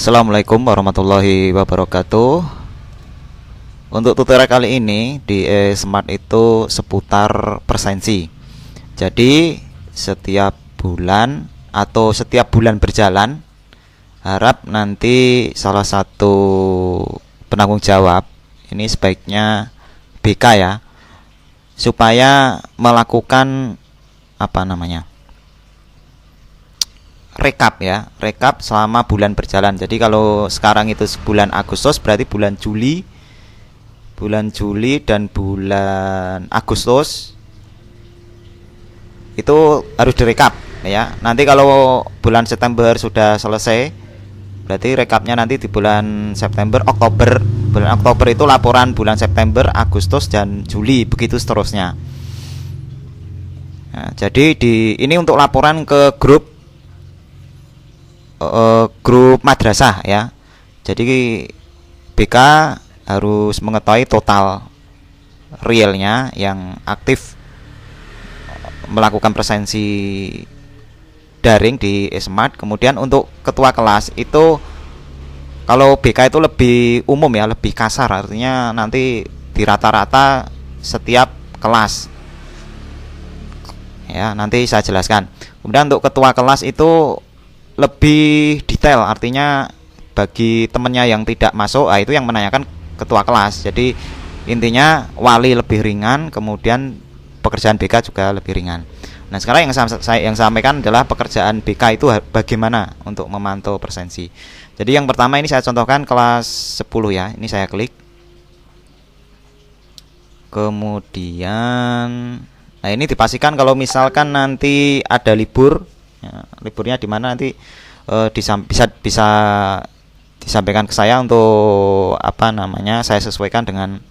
Assalamualaikum warahmatullahi wabarakatuh. Untuk tutorial kali ini di Smart itu seputar persensi. Jadi setiap bulan atau setiap bulan berjalan, harap nanti salah satu penanggung jawab, ini sebaiknya BK ya, supaya melakukan rekap ya, rekap selama bulan berjalan. Jadi kalau sekarang itu bulan Agustus, berarti bulan Juli dan bulan Agustus itu harus direkap ya. Nanti kalau bulan September sudah selesai, berarti rekapnya nanti di bulan September, Oktober. Bulan Oktober itu laporan bulan September, Agustus dan Juli, begitu seterusnya. Nah, jadi ini untuk laporan ke grup madrasah ya. Jadi BK harus mengetahui total realnya yang aktif melakukan presensi daring di Smart. Kemudian untuk ketua kelas itu, kalau BK itu lebih umum ya, lebih kasar, artinya nanti di rata-rata setiap kelas ya, nanti saya jelaskan. Kemudian untuk ketua kelas itu lebih detail, artinya bagi temennya yang tidak masuk, itu yang menanyakan ketua kelas. Jadi intinya wali lebih ringan, kemudian pekerjaan BK juga lebih ringan. Nah, sekarang yang saya sampaikan adalah pekerjaan BK itu bagaimana untuk memantau presensi. Jadi yang pertama ini saya contohkan kelas 10 ya. Ini saya klik. Kemudian ini dipastikan kalau misalkan nanti ada libur ya, liburnya di mana nanti bisa disampaikan ke saya untuk saya sesuaikan dengan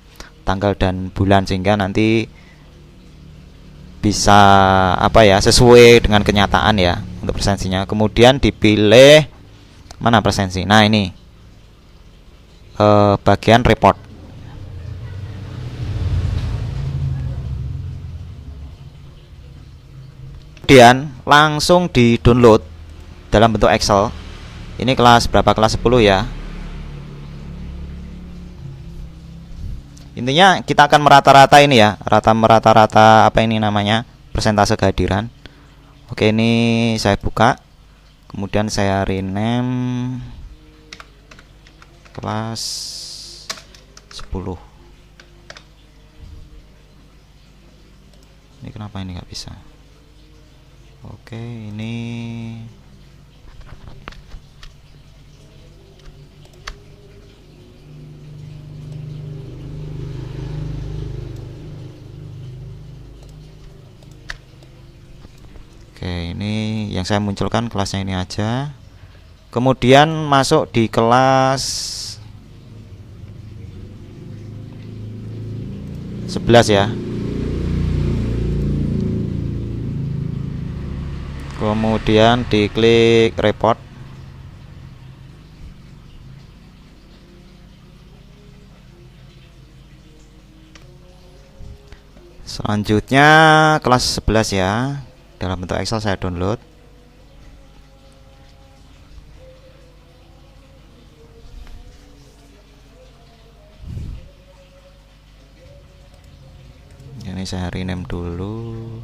tanggal dan bulan, sehingga nanti bisa sesuai dengan kenyataan ya untuk presensinya. Kemudian dipilih mana presensi. Nah, ini bagian report. Kemudian langsung di-download dalam bentuk Excel. Ini kelas berapa? Kelas 10 ya. Intinya kita akan merata-rata ini ya, merata-rata persentase kehadiran. Oke, ini saya buka. Kemudian saya rename kelas 10. Ini kenapa ini nggak bisa? Oke, ini yang saya munculkan kelasnya ini aja. Kemudian masuk di kelas 11 ya. Kemudian diklik report. Selanjutnya kelas 11 ya. Dalam bentuk Excel saya download. Ini saya rename dulu.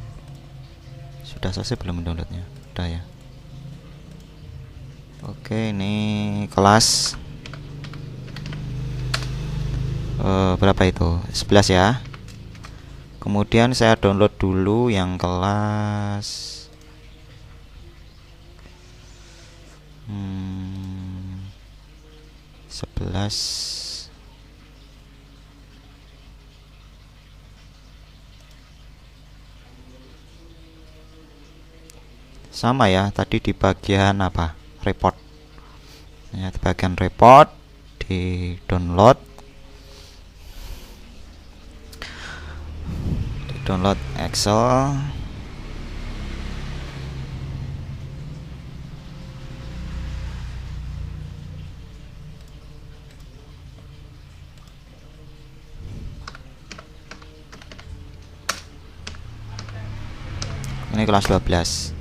Sudah selesai belum downloadnya? Udah ya. Oke, ini kelas berapa itu? 11 ya. Kemudian saya download dulu yang kelas 11. Sama ya, tadi di bagian report ya, di bagian report di download Excel. Ini kelas 12.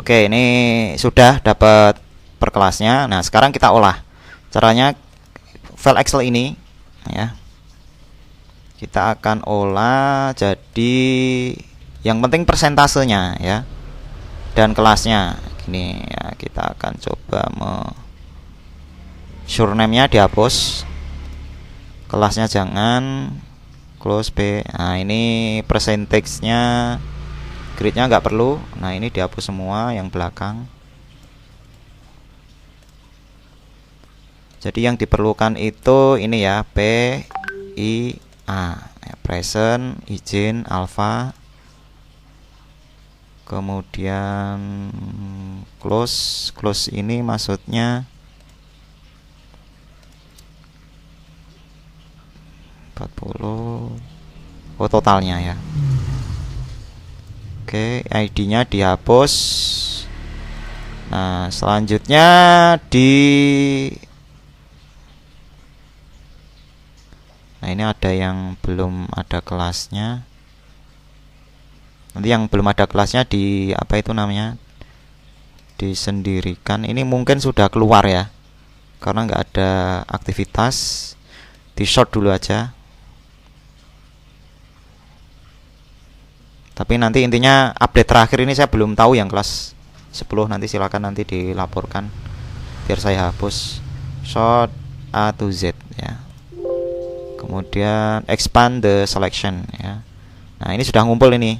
Oke, ini sudah dapat per kelasnya. Nah, sekarang kita olah. Caranya file Excel ini ya. Kita akan olah jadi yang penting persentasenya ya. Dan kelasnya. Gini ya, kita akan coba surname-nya dihapus. Kelasnya jangan, close B. Nah, ini percentage-nya, grid-nya nggak perlu. Nah, ini dihapus semua yang belakang. Jadi yang diperlukan itu ini ya, P I A, present, izin, alpha, kemudian close ini maksudnya 40. Oh, totalnya ya. Oke, ID-nya dihapus. Nah, selanjutnya nah, ini ada yang belum ada kelasnya. Nanti yang belum ada kelasnya di apa itu namanya? Disendirikan. Ini mungkin sudah keluar ya. Karena nggak ada aktivitas. Di short dulu aja. Tapi nanti intinya update terakhir ini saya belum tahu yang kelas 10, nanti silakan nanti dilaporkan biar saya hapus. Short A to Z ya. Kemudian expand the selection ya. Nah, ini sudah ngumpul ini.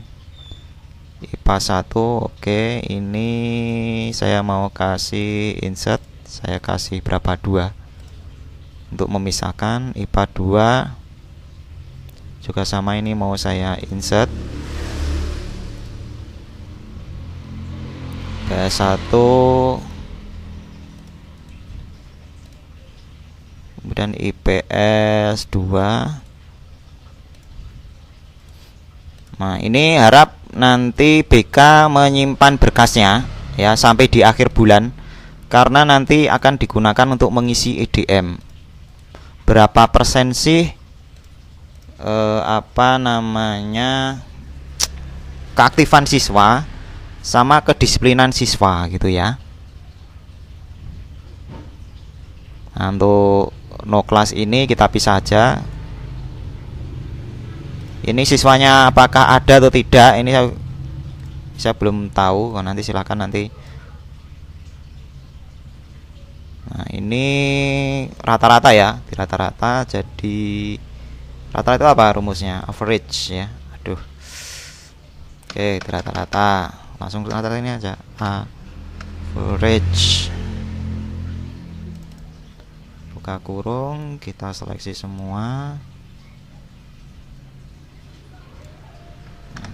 IPA 1, oke. Ini saya mau kasih insert, saya kasih berapa? 2. Untuk memisahkan IPA 2 juga sama, ini mau saya insert. PS1, kemudian IPS 2. Nah, ini harap nanti BK menyimpan berkasnya ya sampai di akhir bulan, karena nanti akan digunakan untuk mengisi EDM. Berapa persen sih keaktifan siswa sama kedisiplinan siswa gitu ya. Nah, untuk no class ini kita pisah aja. Ini siswanya apakah ada atau tidak, ini saya belum tahu. Nanti silahkan nanti. Nah, ini rata-rata ya, di rata-rata. Jadi rata-rata itu apa rumusnya? Average ya. Aduh. Oke, di rata-rata. Langsung rata-rata ini aja. Average. Buka kurung, kita seleksi semua.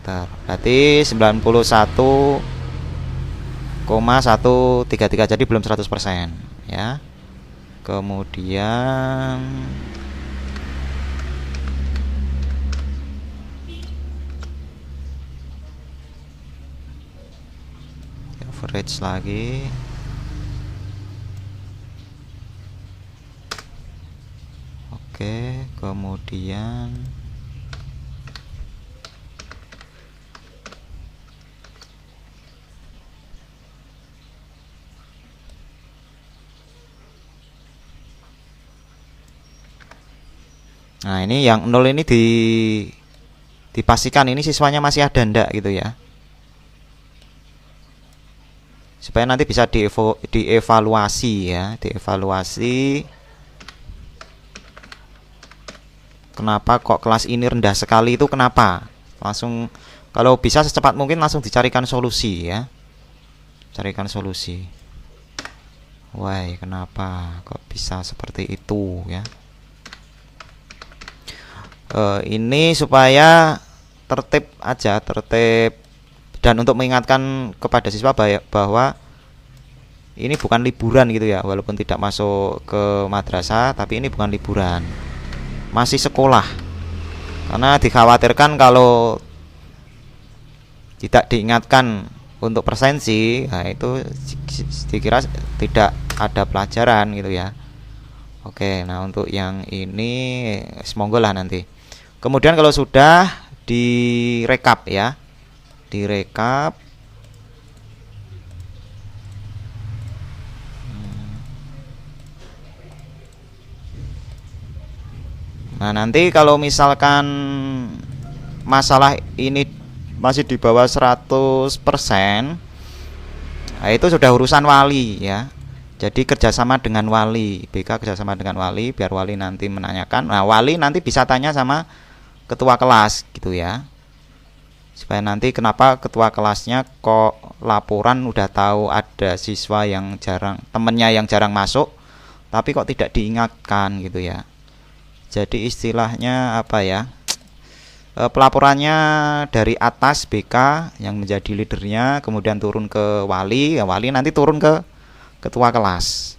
Berarti 91,133, jadi belum 100% ya. Kemudian average lagi. Oke, kemudian nah, ini yang 0 ini dipastikan ini siswanya masih ada ndak gitu ya, supaya nanti bisa dievaluasi ya, dievaluasi kenapa kok kelas ini rendah sekali, itu kenapa. Langsung kalau bisa secepat mungkin langsung dicarikan solusi ya, carikan solusi. Wah, kenapa kok bisa seperti itu ya. Ini supaya tertib aja, tertib, dan untuk mengingatkan kepada siswa bahwa ini bukan liburan gitu ya, walaupun tidak masuk ke madrasah, tapi ini bukan liburan, masih sekolah. Karena dikhawatirkan kalau tidak diingatkan untuk presensi, nah itu dikira tidak ada pelajaran gitu ya. Oke, nah untuk yang ini semoga lah nanti. Kemudian kalau sudah direkap ya, direkap Nah, nanti kalau misalkan masalah ini masih di bawah 100%, nah itu sudah urusan wali ya. Jadi kerjasama dengan wali, BK kerjasama dengan wali, biar wali nanti menanyakan. Nah, wali nanti bisa tanya sama ketua kelas gitu ya, supaya nanti kenapa ketua kelasnya kok laporan udah tahu ada siswa yang jarang, temennya yang jarang masuk, tapi kok tidak diingatkan gitu ya. Jadi istilahnya apa ya, pelaporannya dari atas BK yang menjadi leadernya, kemudian turun ke wali, ya wali nanti turun ke ketua kelas.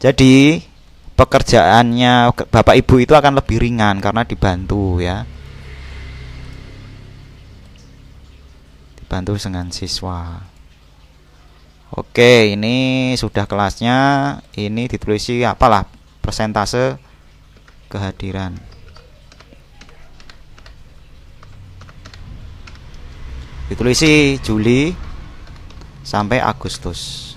Jadi pekerjaannya bapak ibu itu akan lebih ringan karena dibantu ya, dibantu dengan siswa. Oke, ini sudah kelasnya. Ini ditulisi apalah persentase kehadiran. Ditulisi Juli sampai Agustus.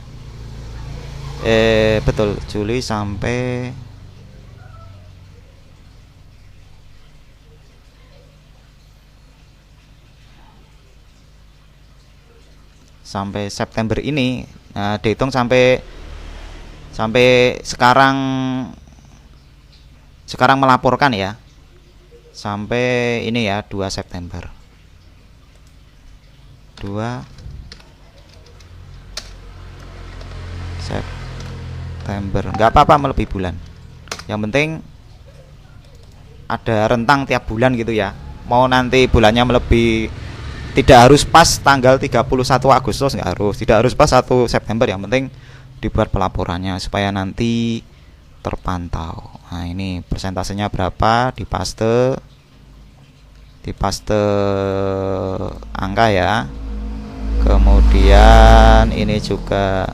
Betul, Juli sampai September ini. Nah, dihitung sampai sekarang melaporkan ya, sampai ini ya 2 September 2 September, nggak apa-apa melebihi bulan, yang penting ada rentang tiap bulan gitu ya. Mau nanti bulannya melebihi, tidak harus pas tanggal 31 Agustus, nggak harus, tidak harus pas 1 September, yang penting dibuat pelaporannya supaya nanti terpantau. Nah, ini persentasenya berapa, dipaste angka ya. Kemudian ini juga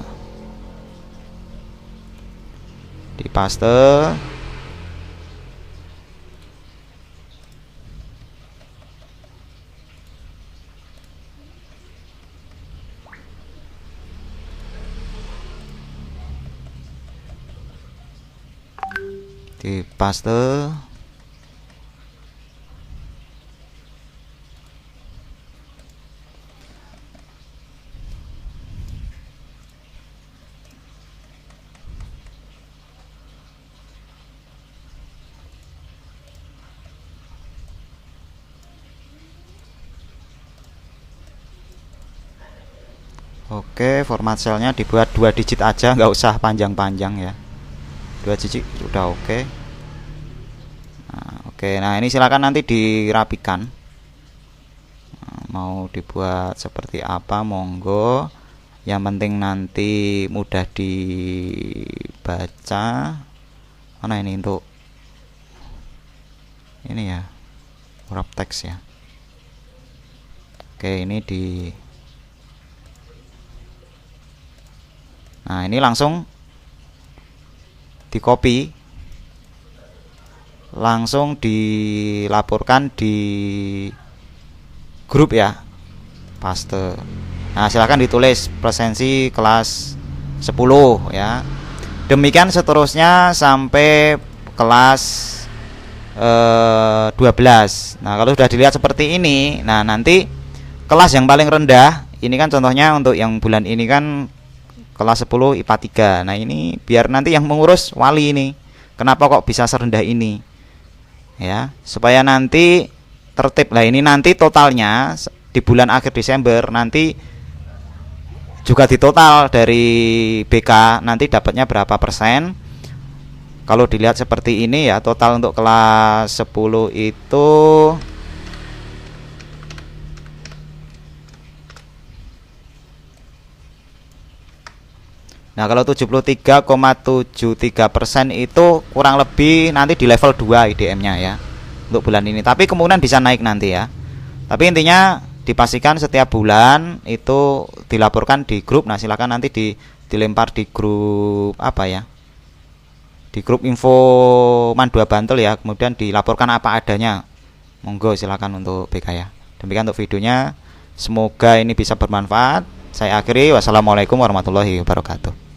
dipaste. Oke, format selnya dibuat 2 digit aja, nggak usah panjang-panjang ya. 2 digit udah oke. Nah, oke, nah ini silakan nanti dirapikan. Nah, mau dibuat seperti apa, monggo. Yang penting nanti mudah dibaca. Mana ini untuk ini ya, wrap teks ya. Oke, ini di. Nah, ini langsung di copy, langsung dilaporkan di grup ya, paste. Nah, silakan ditulis presensi kelas 10 ya. Demikian seterusnya sampai kelas 12. Nah, kalau sudah dilihat seperti ini, nah nanti kelas yang paling rendah, ini kan contohnya untuk yang bulan ini kan kelas 10 IPA 3. Nah, ini biar nanti yang mengurus wali ini. Kenapa kok bisa serendah ini? Ya, supaya nanti tertib. Lah, ini nanti totalnya di bulan akhir Desember nanti juga ditotal dari BK, nanti dapatnya berapa persen. Kalau dilihat seperti ini ya, total untuk kelas 10 itu nah, kalau 73,73% itu kurang lebih nanti di level 2 IDM-nya ya untuk bulan ini. Tapi kemungkinan bisa naik nanti ya. Tapi intinya dipastikan setiap bulan itu dilaporkan di grup. Nah, silakan nanti dilempar di grup apa ya? Di grup info Man 2 Bantul ya. Kemudian dilaporkan apa adanya. Monggo silakan untuk BK ya. Demikian untuk videonya. Semoga ini bisa bermanfaat. Saya akhiri, wassalamualaikum warahmatullahi wabarakatuh.